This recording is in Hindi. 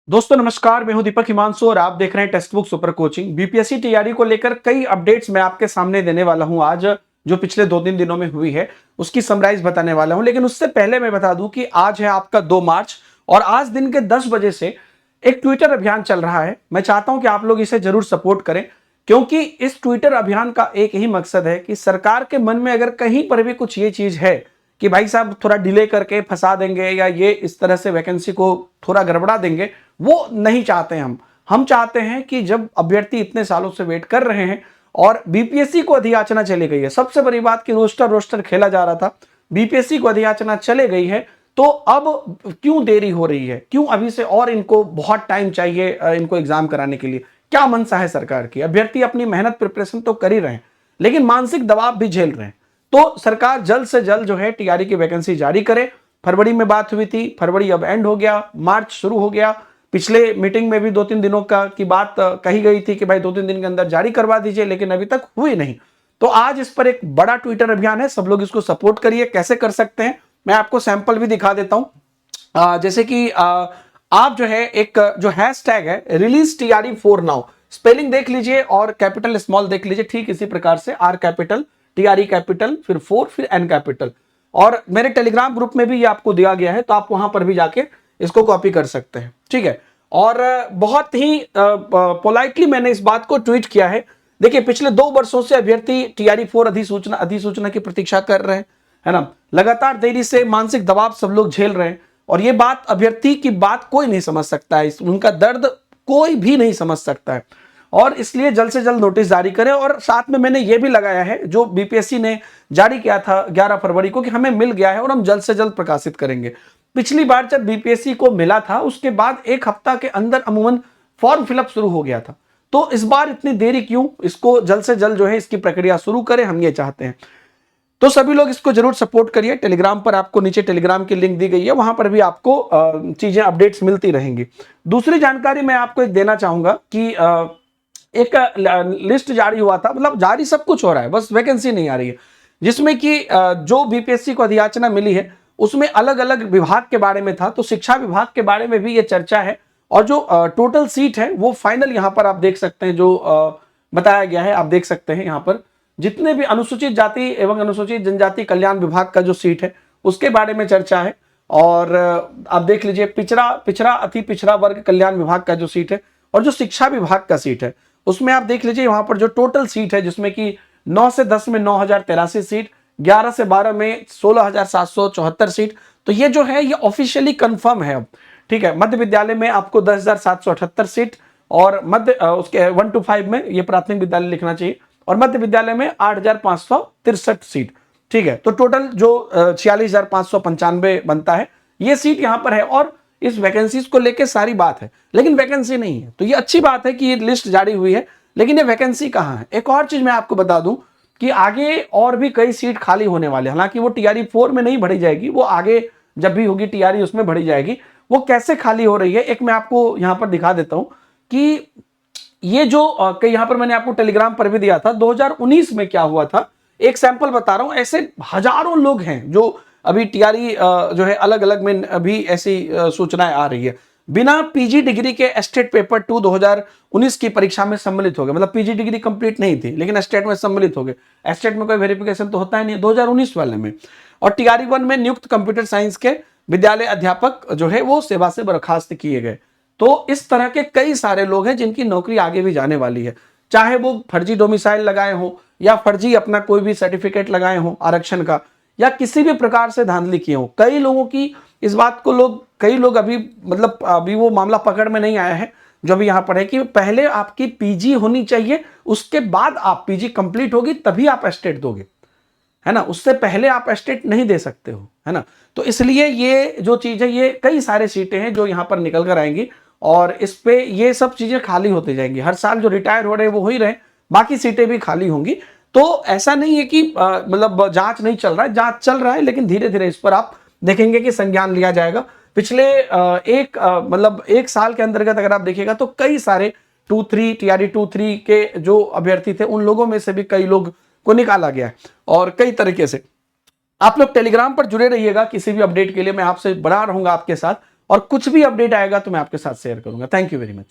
दोस्तों नमस्कार, मैं हूं दीपक हिमांशु और आप देख रहे हैं text book super coaching. BPSC तैयारी को लेकर कई अपडेट्स मैं आपके सामने देने वाला हूं आज, जो पिछले 2-3 दिनों में हुई है उसकी समराइज बताने वाला हूं। लेकिन उससे पहले मैं बता दूं कि आज है आपका 2 मार्च और आज दिन के 10 बजे से एक ट्विटर अभियान चल रहा है। मैं चाहता हूं कि आप लोग इसे जरूर सपोर्ट करें, क्योंकि इस ट्विटर अभियान का एक ही मकसद है कि सरकार के मन में अगर कहीं पर भी कुछ ये चीज है कि भाई साहब थोड़ा डिले करके फंसा देंगे या ये इस तरह से वैकेंसी को थोड़ा गड़बड़ा देंगे, वो नहीं चाहते हैं। हम चाहते हैं कि जब अभ्यर्थी इतने सालों से वेट कर रहे हैं और बीपीएससी को अधियाचना चली गई है, सबसे बड़ी बात कि रोस्टर खेला जा रहा था, बीपीएससी को अधियाचना चले गई है, तो अब क्यों देरी हो रही है, क्यों अभी से और इनको बहुत टाइम चाहिए इनको एग्जाम कराने के लिए? क्या मंशा है सरकार की? अभ्यर्थी अपनी मेहनत प्रिपरेशन तो कर ही रहे हैं, लेकिन मानसिक दबाव भी झेल रहे हैं। तो सरकार जल्द से जल्द जो है टीआरई की वैकेंसी जारी करे। फरवरी में बात हुई थी, फरवरी अब एंड हो गया, मार्च शुरू हो गया। पिछले मीटिंग में भी 2-3 दिनों की बात कही गई थी कि भाई 2-3 दिन के अंदर जारी करवा दीजिए, लेकिन अभी तक हुई नहीं। तो आज इस पर एक बड़ा ट्विटर अभियान है, सब लोग इसको सपोर्ट करिए। कैसे कर सकते हैं मैं आपको सैंपल भी दिखा देता हूं। जैसे कि आप जो है एक जो हैशटैग है release TRE for now, spelling देख लीजिए और कैपिटल स्मॉल देख लीजिए, ठीक इसी प्रकार से आर कैपिटल, टीआरई कैपिटल, फिर 4, फिर एन कैपिटल। और मेरे टेलीग्राम ग्रुप में भी ये आपको दिया गया है, तो आप वहां पर भी जाके इसको कॉपी कर सकते हैं, ठीक है। और बहुत ही पोलाइटली मैंने इस बात को ट्वीट किया है। देखिए, पिछले 2 वर्षों से अभ्यर्थी टीआरई 4 अधिसूचना की प्रतीक्षा कर रहे हैं, है ना। लगातार देरी से मानसिक दबाव सब लोग झेल रहे हैं, और ये बात अभ्यर्थी की बात कोई नहीं समझ सकता है, उनका दर्द कोई भी नहीं समझ सकता है। और इसलिए जल्द से जल्द नोटिस जारी करें। और साथ में मैंने ये भी लगाया है जो बीपीएससी ने जारी किया था 11 फरवरी को, कि हमें मिल गया है और हम जल्द से जल्द प्रकाशित करेंगे। पिछली बार जब बीपीएससी को मिला था उसके बाद 1 हफ्ता के अंदर अमूमन फॉर्म फिलअप शुरू हो गया था। तो इस बार इतनी देरी क्यों? इसको जल्द से जल्द जो है इसकी प्रक्रिया शुरू करें, हम ये चाहते हैं। तो सभी लोग इसको जरूर सपोर्ट करिए। टेलीग्राम पर आपको नीचे टेलीग्राम की लिंक दी गई है, वहां पर भी आपको चीजें अपडेट्स मिलती रहेंगी। दूसरी जानकारी मैं आपको एक देना चाहूंगा कि एक लिस्ट जारी हुआ था, मतलब जारी सब कुछ हो रहा है, बस वैकेंसी नहीं आ रही है, जिसमें कि जो बीपीएससी को अधियाचना मिली है उसमें अलग अलग विभाग के बारे में था। तो शिक्षा विभाग के बारे में भी ये चर्चा है, और जो टोटल सीट है वो फाइनल यहां पर आप देख सकते हैं, जो बताया गया है आप देख सकते हैं। यहां पर जितने भी अनुसूचित जाति एवं अनुसूचित जनजाति कल्याण विभाग का जो सीट है उसके बारे में चर्चा है। और आप देख लीजिए पिछड़ा अति पिछड़ा वर्ग कल्याण विभाग का जो सीट है, और जो शिक्षा विभाग का सीट है उसमें आप देख लीजिए वहां पर जो टोटल सीट है, जिसमें कि 9 से 10 में 9083 सीट, 11 से 12 में 16774 सीट। तो ये जो है ये ऑफिशियली कंफर्म है अब, ठीक है। मध्य विद्यालय में आपको 10,778 सीट, और मध्य उसके 1 to 5 में ये प्राथमिक विद्यालय लिखना चाहिए, और मध्य विद्यालय में 8,563 सीट, ठीक है। तो टोटल जो 46,595 बनता है, ये सीट यहां पर है। और इस वैकेंसीज को लेके सारी बात है, लेकिन वैकेंसी नहीं है। तो ये अच्छी बात है कि ये लिस्ट जारी हुई है, लेकिन ये वैकेंसी कहां है? एक और चीज मैं आपको बता दूं कि आगे और भी कई सीट खाली होने वाले हैं। हालांकि वो टीआरई 4 में नहीं भरी जाएगी, वो आगे जब भी होगी टीआरई उसमें भरी जाएगी। वो कैसे खाली हो रही है एक मैं आपको यहां पर दिखा देता हूं कि ये जो यहां पर मैंने आपको टेलीग्राम पर भी दिया था, 2019 में क्या हुआ था, एक सैंपल बता रहा हूं। ऐसे हजारों लोग हैं जो अभी टीआरई जो है अलग अलग में अभी ऐसी सूचनाएं आ रही है, बिना पीजी डिग्री के एस्टेट पेपर 2 2019 की परीक्षा में सम्मिलित हो गए। मतलब पीजी डिग्री कंप्लीट नहीं थी, लेकिन एस्टेट में सम्मिलित हो गए। एस्टेट में कोई वेरिफिकेशन तो होता ही नहीं, 2019 वाले में। और टीआरई 1 में नियुक्त कंप्यूटर साइंस के विद्यालय अध्यापक जो है वो सेवा से बर्खास्त किए गए। तो इस तरह के कई सारे लोग हैं जिनकी नौकरी आगे भी जाने वाली है, चाहे वो फर्जी डोमिसाइल लगाए हो या फर्जी अपना कोई भी सर्टिफिकेट लगाए हो आरक्षण का, या किसी भी प्रकार से धांधली किए हो। कई लोगों की इस बात को कई लोग अभी मतलब अभी वो मामला पकड़ में नहीं आया है, जो अभी यहां पर है कि पहले आपकी पीजी होनी चाहिए, उसके बाद आप पीजी कंप्लीट होगी तभी आप एस्टेट दोगे, है ना। उससे पहले आप एस्टेट नहीं दे सकते हो, है ना। तो इसलिए ये जो चीज है, ये कई सारे सीटें हैं जो यहां पर निकल कर आएंगी, और इस पे ये सब चीजें खाली होती जाएंगी। हर साल जो रिटायर हो रहे हैं वो हो ही रहे, बाकी सीटें भी खाली होंगी। तो ऐसा नहीं है कि मतलब जांच नहीं चल रहा है, जांच चल रहा है, लेकिन धीरे धीरे इस पर आप देखेंगे कि संज्ञान लिया जाएगा। पिछले मतलब 1 साल के अंतर्गत अगर आप देखिएगा तो कई सारे 2-3 टीआरई 2-3 के जो अभ्यर्थी थे उन लोगों में से भी कई लोग को निकाला गया है, और कई तरीके से। आप लोग टेलीग्राम पर जुड़े रहिएगा, किसी भी अपडेट के लिए मैं आपसे बना रहूंगा आपके साथ। और कुछ भी अपडेट आएगा तो मैं आपके साथ शेयर करूंगा। Thank you very much.